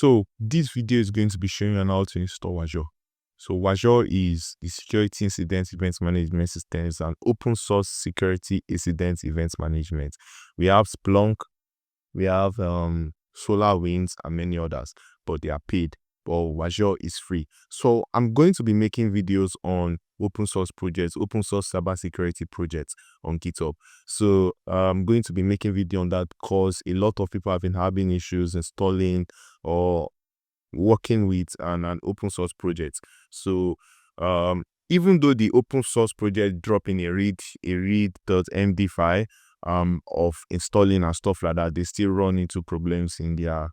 So this video is going to be showing you on how to install Wazuh. So Wazuh is the security incident event management system. It's an open source security incident event management. We have Splunk, we have SolarWinds and many others, but they are paid. But Wazuh is free. So I'm going to be making videos on open source projects, open source cybersecurity projects on GitHub. So I'm going to be making video on that because a lot of people have been having issues installing or working with an open source project. So even though the open source project drop in a read.md file of installing and stuff like that, they still run into problems in their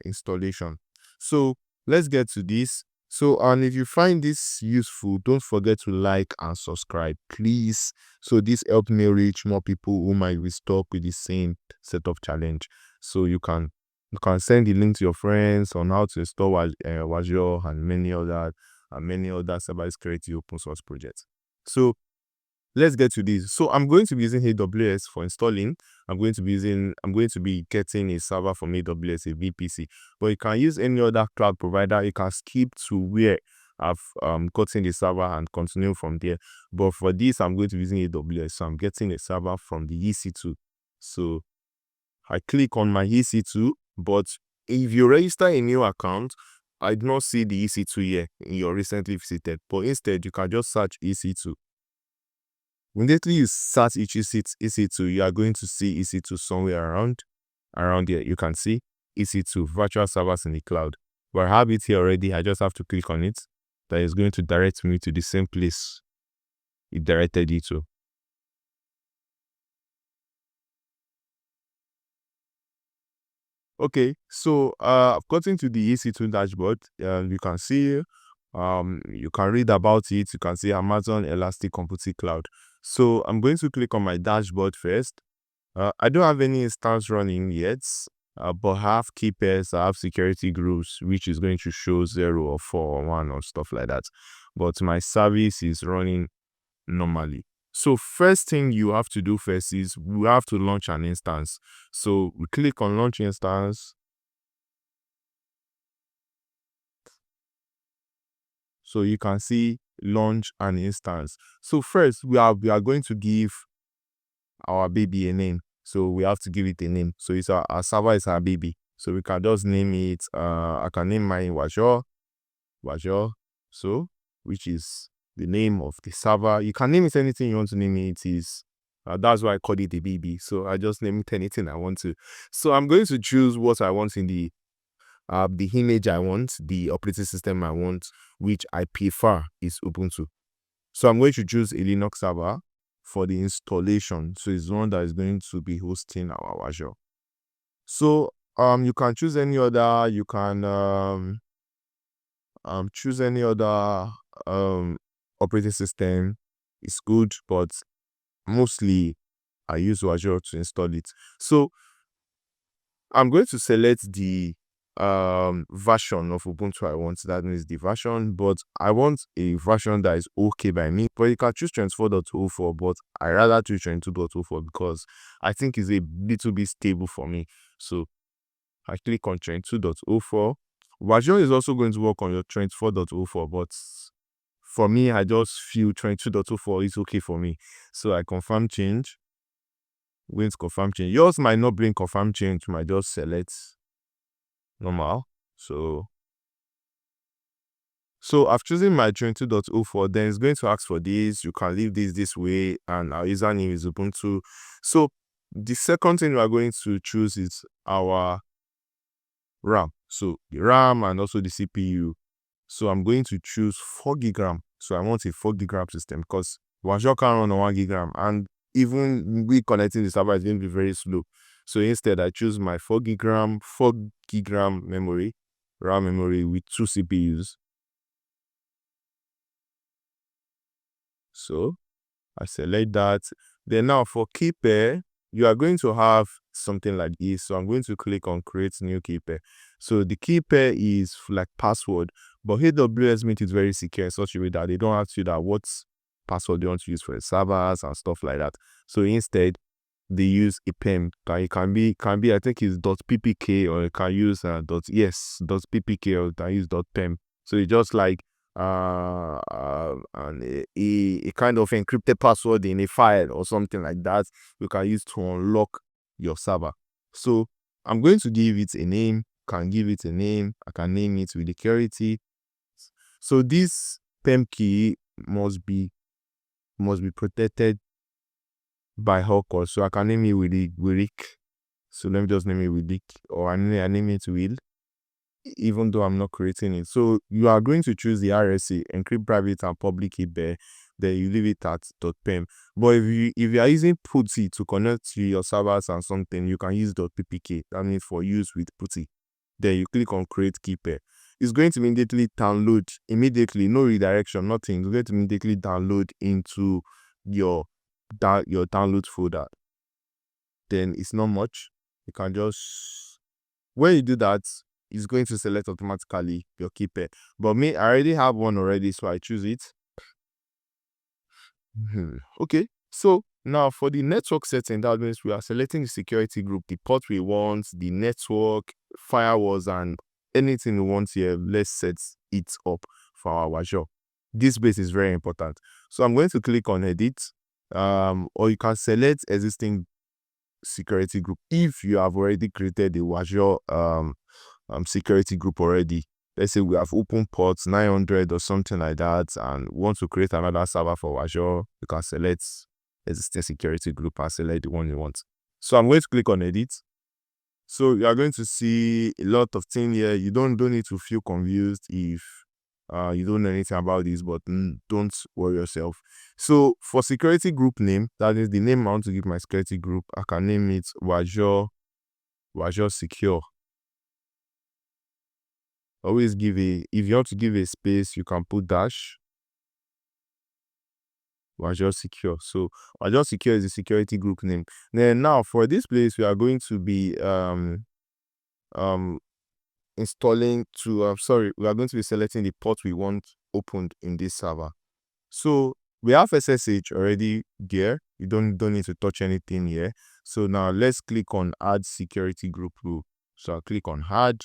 installation. So let's get to this. So, and if you find this useful, don't forget to like and subscribe, please. So this helps me reach more people who might be stuck with the same set of challenge. So you can send the link to your friends on how to install Wazuh and many other cybersecurity open source projects. So let's get to this. So I'm going to be using AWS for installing. I'm going to be getting a server from AWS, a VPC. But you can use any other cloud provider. You can skip to where I've gotten the server and continue from there. But for this, I'm going to be using AWS. So I'm getting a server from the EC2. So I click on my EC2, but if you register a new account, I do not see the EC2 here in your recently visited. But instead, you can just search EC2. Immediately you search EC2, you are going to see EC2 somewhere around here. You can see EC2, virtual servers in the cloud. But I have it here already. I just have to click on it. That is going to direct me to the same place it directed you to. Okay, so I've gotten to the EC2 dashboard. You can see, you can read about it. You can see Amazon Elastic Computing Cloud. So I'm going to click on my dashboard first. I don't have any instance running yet, but I have key pairs, I have security groups, which is going to show 0 or 4 or 1 or stuff like that. But my service is running normally. So first thing you have to do first is we have to launch an instance. So we click on launch instance. So you can see launch an instance. So first we are going to give our baby a name. So we have to give it a name. So it's our server is our baby. So we can just name it. I can name mine Wazuh. So which is the name of the server. You can name it anything you want to name it. Is that's why I called it a baby. So I just name it anything I want to. So I'm going to choose what I want in the image I want, the operating system I want, which I prefer is Ubuntu. So I'm going to choose a Linux server for the installation. So it's one that is going to be hosting our Wazuh. So you can choose any other. You can choose any other operating system. It's good, but mostly I use Wazuh to install it. So I'm going to select the version of Ubuntu I want. That means the version, but I want a version that is okay by me. But you can choose 24.04, but I rather choose 22.04 because I think it's a little bit stable for me. So I click on 22.04. Wazuh is also going to work on your 24.04, but for me, I just feel 22.04 is okay for me. So I confirm change. Going to confirm change. Yours might not bring confirm change. You might just select normal. So I've chosen my 22.04. Then it's going to ask for this. You can leave this way, and our username is Ubuntu. So the second thing we are going to choose is our RAM. So the RAM and also the CPU. So I'm going to choose 4 GB. So I want a 4 GB system because Wazuh can run on 1 GB, and even we connecting the server is going to be very slow. So instead, I choose my 4 GB memory, RAM memory with 2 CPUs. So I select that. Then now for key pair, you are going to have something like this. So I'm going to click on create new key pair. So the key pair is like password, but AWS makes it very secure in such a way that they don't ask you that what password you want to use for the servers and stuff like that. So instead, they use a PEM. It can be I think it's .ppk, or you can use .ppk, or you can use .pem. So it's just like a kind of encrypted password in a file or something like that you can use to unlock your server. So I'm going to give it a name. Can give it a name. I can name it with security. So this PEM key must be protected by Hawk. So I can name it with Rick. So let me just name it with Rick, or I name it with, even though I'm not creating it. So you are going to choose the RSA, encrypt private and public key pair. Then you leave it at .pem. But if you are using PuTTY to connect to your servers and something, you can use .ppk. That means for use with PuTTY. Then you click on create key pair. It's going to immediately download, no redirection, nothing. It's going to immediately download into your download folder. Then it's not much. You can just, when you do that, it's going to select automatically your key pair. But me, I already have one already, so I choose it. Okay, so now for the network setting, that means we are selecting the security group, the port we want, the network, firewalls, and anything we want here. Let's set it up for our Wazuh. This base is very important. So I'm going to click on edit, or you can select existing security group if you have already created a Wazuh security group already. Let's say we have open ports 900 or something like that, and want to create another server for Wazuh. You can select existing security group and select the one you want. So I'm going to click on edit. So you are going to see a lot of things here. You don't need to feel confused if you don't know anything about this, but don't worry yourself. So for security group name, that is the name I want to give my security group. I can name it Wazuh Secure. Always give if you want to give a space, you can put dash. Wazuh Secure. So Wazuh Secure is the security group name. Then now for this place, we are going to be installing we are going to be selecting the port we want opened in this server. So we have SSH already there. You don't need to touch anything here. So now let's click on add security group rule. So I'll click on add.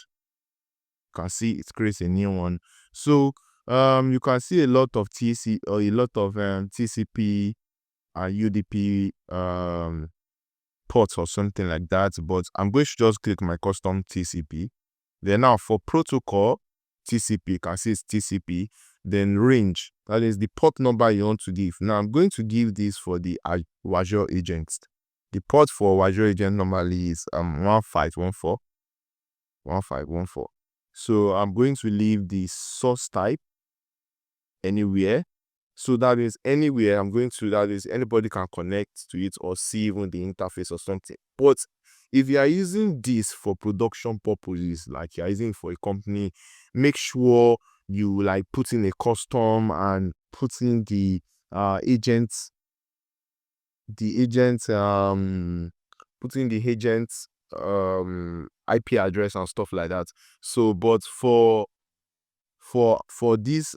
You can see it creates a new one. So you can see a lot of TCP and UDP ports or something like that, but I'm going to just click my custom TCP. Then now for protocol TCP, you can see it's TCP. Then range, that is the port number you want to give. Now I'm going to give this for the Wazuh agents. The port for Wazuh agent normally is 1514. So I'm going to leave the source type anywhere. So that is anywhere that is anybody can connect to it or see even the interface or something. But if you are using this for production purposes, like you are using it for a company, make sure you like put in a custom and put in the agents, putting the agent's IP address and stuff like that. So but for this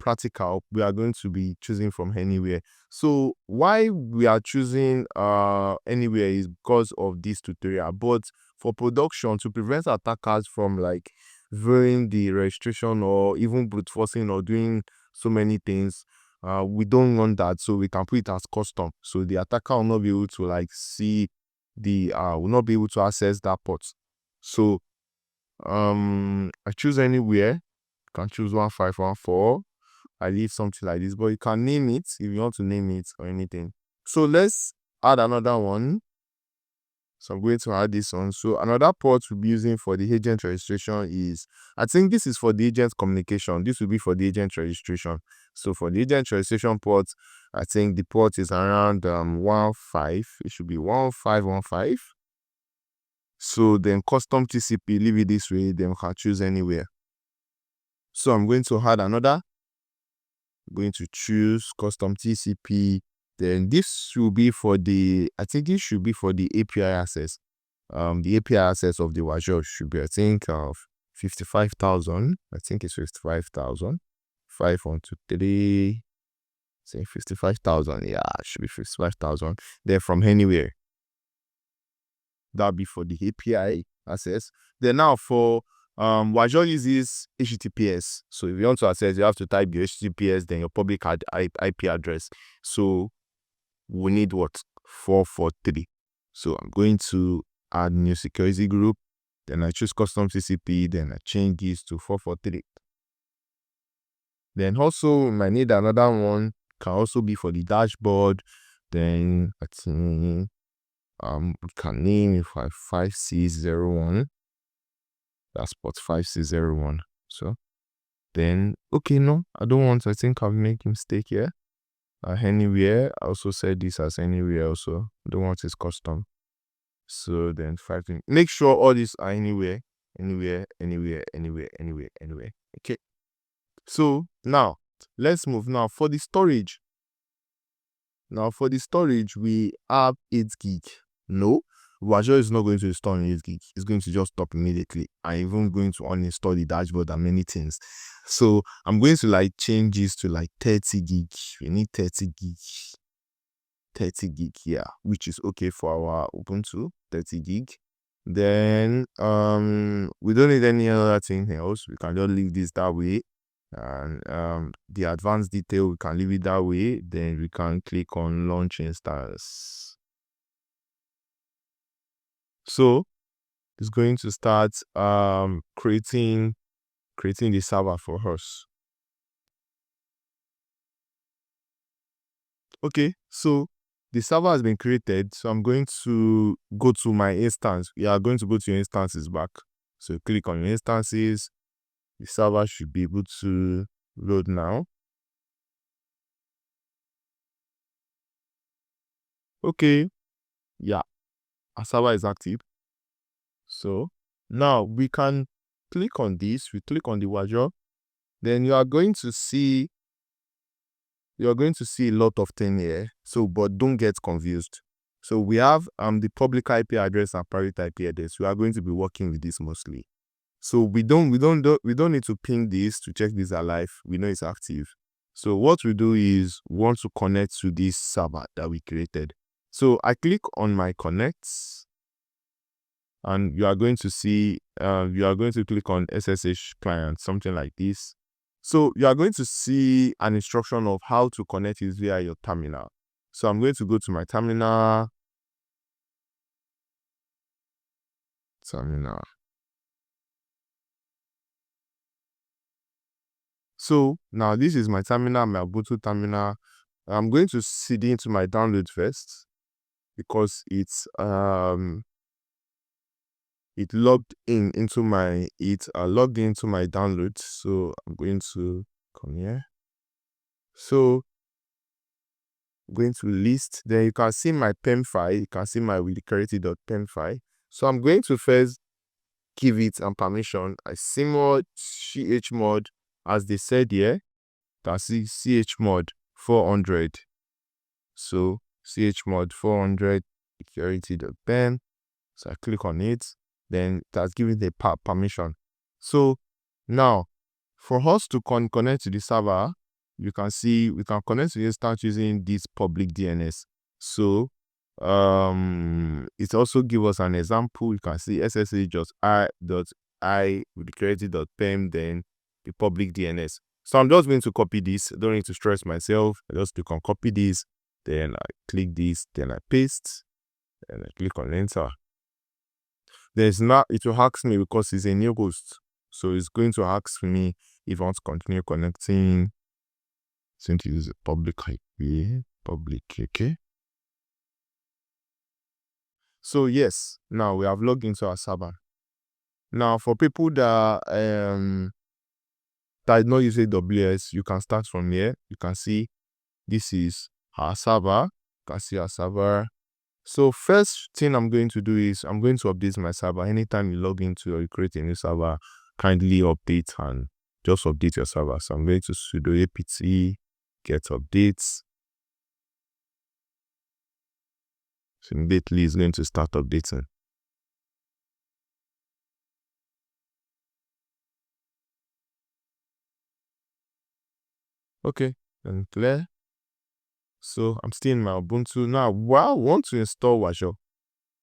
practical, we are going to be choosing from anywhere. So why we are choosing anywhere is because of this tutorial. But for production, to prevent attackers from like viewing the registration or even brute forcing or doing so many things, we don't want that. So we can put it as custom. So the attacker will not be able to like see will not be able to access that port. So I choose anywhere. You can choose 1514. I leave something like this, but you can name it if you want to name it or anything. So let's add another one. So I'm going to add this one. So another port we'll be using for the agent registration is, I think this is for the agent communication. This will be for the agent registration. So for the agent registration port, I think the port is around 15. It should be 1515. So then custom TCP, leave it this way, then we can choose anywhere. So I'm going to add another. I'm going to choose custom TCP. Then this will be for the, I think this should be for the API access. The API access of the Wazuh should be, I think, of 55,000. I think it's 55,000. 5123. Say 55,000. Yeah, it should be 55,000. Then from anywhere. That'll be for the API access. Then now for Wazuh uses HTTPS. So if you want to access, you have to type your HTTPS, then your public IP address. So we need what? 443. So I'm going to add new security group. Then I choose custom TCP. Then I change this to 443. Then also, we might need another one. Can also be for the dashboard. Then I think we can name it 5601. That's port 5601. So then, okay, no, I don't want. I think I've made a mistake here. Anywhere. I also said this as anywhere. Also, I don't want it's custom. So then 5 things. Make sure all these are anywhere. Okay. So now let's move now for the storage. Now for the storage, we have 8 gig. No, Wazuh is not going to install 8 gig. It's going to just stop immediately. I'm even going to uninstall the dashboard and many things. So I'm going to change this to 30 gig. We need 30 gig. 30 gig, yeah, which is okay for our Ubuntu. 30 gig. Then we don't need any other thing else. We can just leave this that way. And the advanced detail, we can leave it that way. Then we can click on launch instance. So it's going to start creating the server for us. Okay, so the server has been created. So I'm going to go to my instance. You are going to go to your instances back. So click on your instances. The server should be able to load now. Okay, yeah, our server is active. So now we can click on this. We click on the Wazuh. Then you are going to see a lot of things here. So, but don't get confused. So we have the public IP address and private IP address. We are going to be working with this mostly. So we don't need to ping this to check this alive. We know it's active. So what we do is we want to connect to this server that we created. So I click on my connects, and you are going to see you are going to click on SSH client, something like this. So you are going to see an instruction of how to connect it via your terminal. So I'm going to go to my terminal. So now this is my terminal, my Ubuntu terminal. I'm going to CD into my download first because it's it logged into my download. So I'm going to come here. So I'm going to list. Then you can see my PEM file. You can see my wildcarity.pem file. So I'm going to first give it permission. I cmod chmod, as they said here. You can see chmod 400. So chmod 400 security.pem. So I click on it. Then it has given the permission. So now for us to connect to the server, you can see we can connect to the instance using this public DNS. So it also gives us an example. You can see ssh.i with the creative.pem, then the public DNS. So I'm just going to copy this. I don't need to stress myself. I just click on copy this, then I click this, then I paste, and I click on enter. It will ask me because it's a new host. So it's going to ask me if I want to continue connecting. Since it is a public IP, okay. So yes, now we have logged into our server. Now for people that did not use AWS, you can start from here. You can see this is our server. You can see our server. So first thing I'm going to do is I'm going to update my server. Anytime you log into or you create a new server, kindly update and just update your server. So I'm going to sudo apt get updates. So immediately it's going to start updating. Okay, and clear. So I'm still in my Ubuntu. Now, while I want to install Wazuh,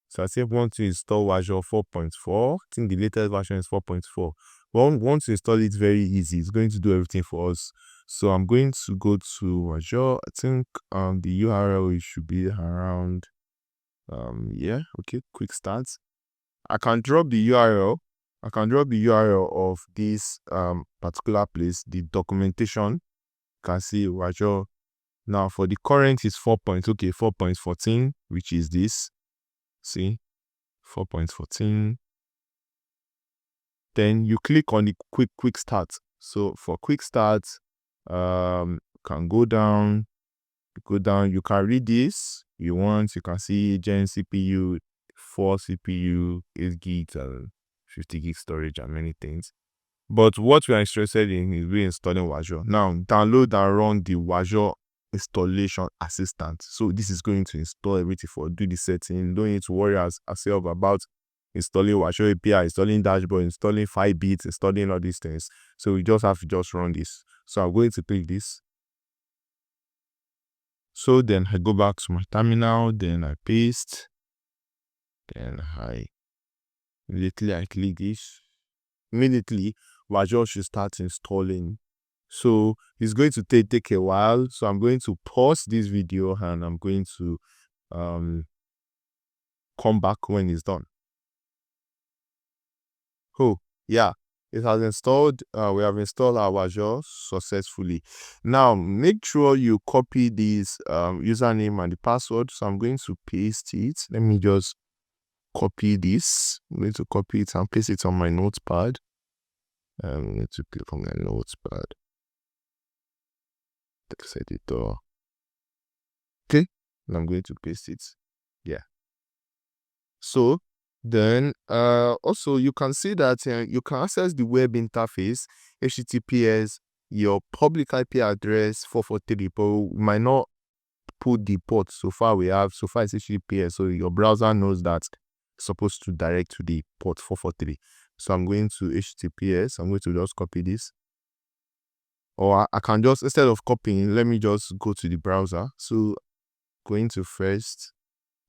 so I say want to install Wazuh 4.4. I think the latest version is 4.4. Well, want to install it very easy. It's going to do everything for us. So I'm going to go to Wazuh. I think the URL should be around quick start. I can drop the URL. I can drop the URL of this particular place, the documentation. You can see Wazuh. Now for the current is 4.14, which is this. See, 4.14. Then you click on the quick start. So for quick start, can go down. You can read this. You can see Gen CPU, 4 CPU, 8 gigs and 50 gig storage and many things. But what we are interested in is reinstalling Wazuh. Now, download and run the Wazuh installation assistant. So this is going to install everything do the setting. Don't need to worry yourself about installing Wazuh API, installing dashboard, installing 5-bits, installing all these things. So we just have to just run this. So I'm going to click this. So then I go back to my terminal, then I paste, then immediately I click this. Immediately, Wazuh should start installing. So it's going to take a while. So I'm going to pause this video and I'm going to come back when it's done. Oh, yeah. It has installed. We have installed our Wazuh successfully. Now, make sure you copy this username and the password. So I'm going to paste it. Let me just copy this. I'm going to copy it and paste it on my notepad. I'm going to click on my notepad. Text editor. Okay. And I'm going to paste it. Yeah. So then also you can see that you can access the web interface, HTTPS, your public IP address 443, but we might not put the port. So far it's HTTPS, so your browser knows that it's supposed to direct to the port 443. So I'm going to HTTPS. I'm going to just copy this, or I can just, instead of copying, let me just go to the browser. So going to first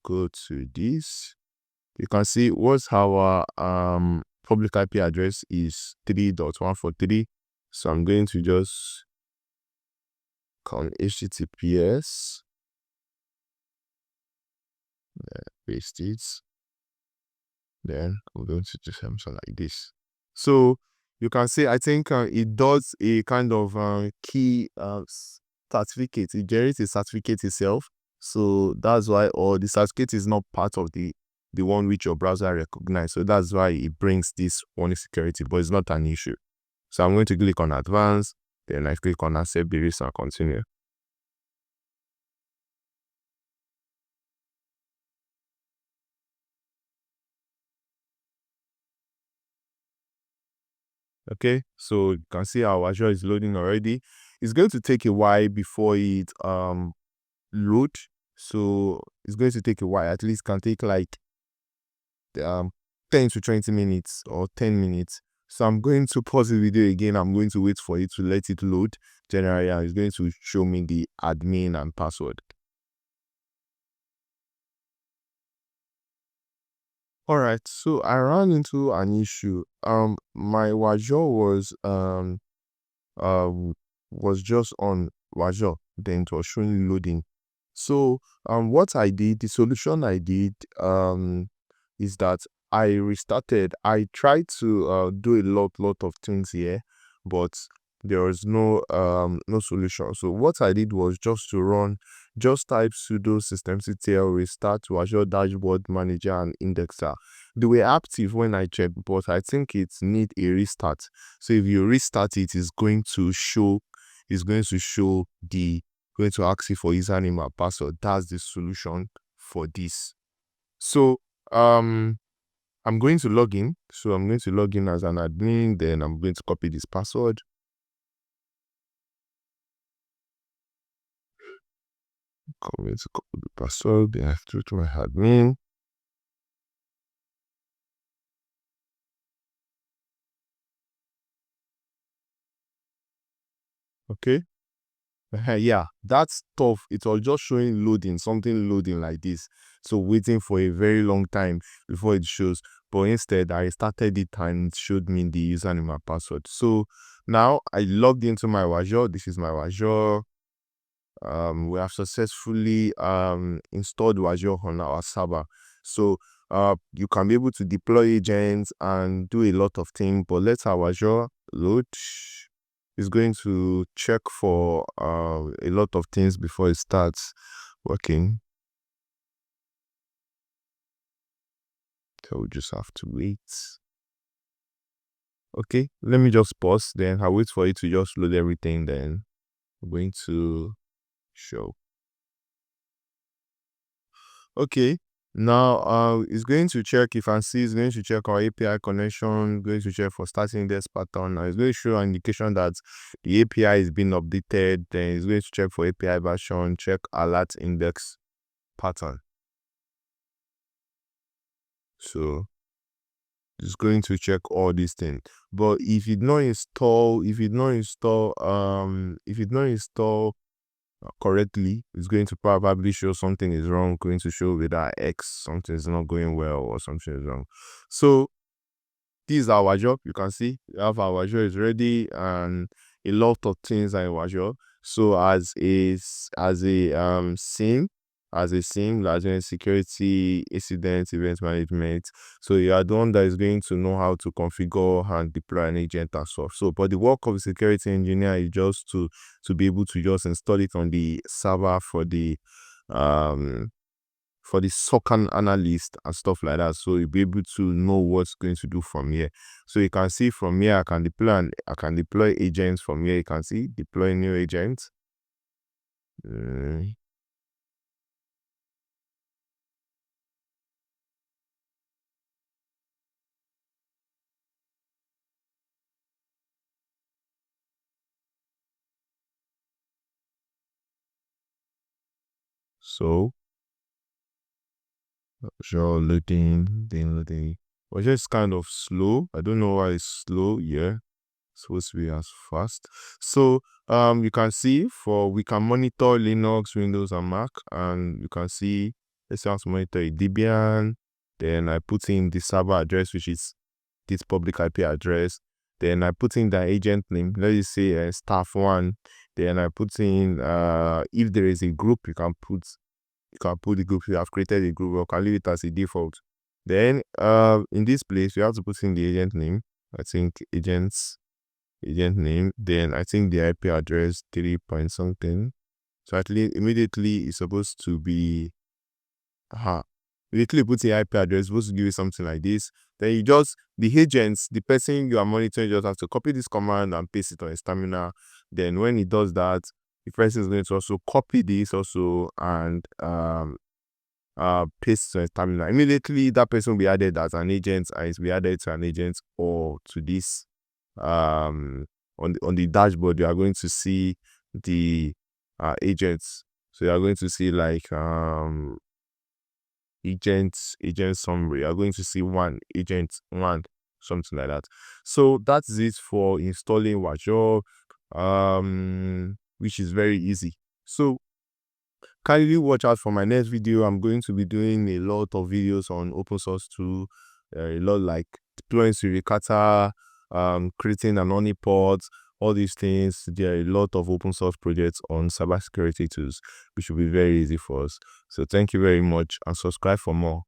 go to this. You can see what's our public IP address is 3.143. So I'm going to just call HTTPS. Paste it. Then I'm going to do something like this. So you can see, I think it does a kind of key certificate. It generates a certificate itself. So that's why, or the certificate is not part of the one which your browser recognizes. So that's why it brings this warning security, but it's not an issue. So I'm going to click on advanced, then I click on accept the risk and continue. Okay, so you can see our Wazuh is loading already. It's going to take a while before it load. So it's going to take a while. At least can take like 10 to 20 minutes or 10 minutes. So I'm going to pause the video again. I'm going to wait for it to let it load. Generally, it's going to show me the admin and password. All right, so I ran into an issue. My Wazuh was just on Wazuh, then it was showing loading. So what I did, the solution I did is that I restarted. I tried to do a lot of things here, but there was no solution. So what I did was just type sudo systemctl restart Wazuh dashboard manager and indexer. They were active when I checked, but I think it need a restart. So if you restart it, it's going to ask you for username and password. That's the solution for this. So I'm going to log in. So I'm going to log in as an admin. Then I'm going to copy this password. I'm going to copy the password. Then I have to my admin. Okay. Yeah, that stuff, it was just showing loading, something loading like this. So waiting for a very long time before it shows. But instead, I started it and it showed me the username and password. So now I logged into my Wazuh. This is my Wazuh. We have successfully installed Wazuh on our server. So you can be able to deploy agents and do a lot of things. But let's have Wazuh load. It's going to check for a lot of things before it starts working. So we just have to wait. Okay, let me just pause. Then I'll wait for it to just load everything. Then I'm going to show. Okay, now it's going to check. If I see, it's going to check our API connection, going to check for starting this pattern. Now it's going to show an indication that the API is being updated. Then it's going to check for API version, check alert index pattern. So it's going to check all these things. But if you don't install correctly, it's going to probably show something is wrong, going to show with our X, something is not going well or something is wrong. So this is our Wazuh. You can see we have our Wazuh is ready and a lot of things are in Wazuh. So as a SIEM, that's in security, incident, event management. So you are the one that is going to know how to configure and deploy an agent and stuff. So, but the work of a security engineer is just to be able to just install it on the server for the SOC analyst and stuff like that. So you'll be able to know what's going to do from here. So you can see from here, I can deploy agents from here. You can see deploy new agents. So sure, loading. Was just kind of slow. I don't know why it's slow. Yeah, it's supposed to be as fast. So you can see we can monitor Linux, Windows, and Mac, and you can see let's say I want to monitor a Debian. Then I put in the server address, which is this public IP address. Then I put in the agent name. Let's say staff 1. Then I put in if there is a group, you can put the group. You have created a group, or can leave it as a default. Then in this place you have to put in the agent name. I think agent name. Then I think the IP address 3 point something. So at least immediately it's supposed to be immediately put the IP address, supposed to give you something like this. Then you just the agents, the person you are monitoring, just have to copy this command and paste it on his terminal. Then when he does that, the person is going to also copy this also and paste to a terminal. Immediately that person will be added as an agent, and it will be added to an agent or to this on the dashboard. You are going to see the agents. So you are going to see like agent summary. You are going to see agent 1, something like that. So that's it for installing Wazuh, which is very easy. So kindly watch out for my next video. I'm going to be doing a lot of videos on open source too. A lot like deploying Suricata, creating an honeypot, all these things. There are a lot of open source projects on cybersecurity tools, which will be very easy for us. So thank you very much and subscribe for more.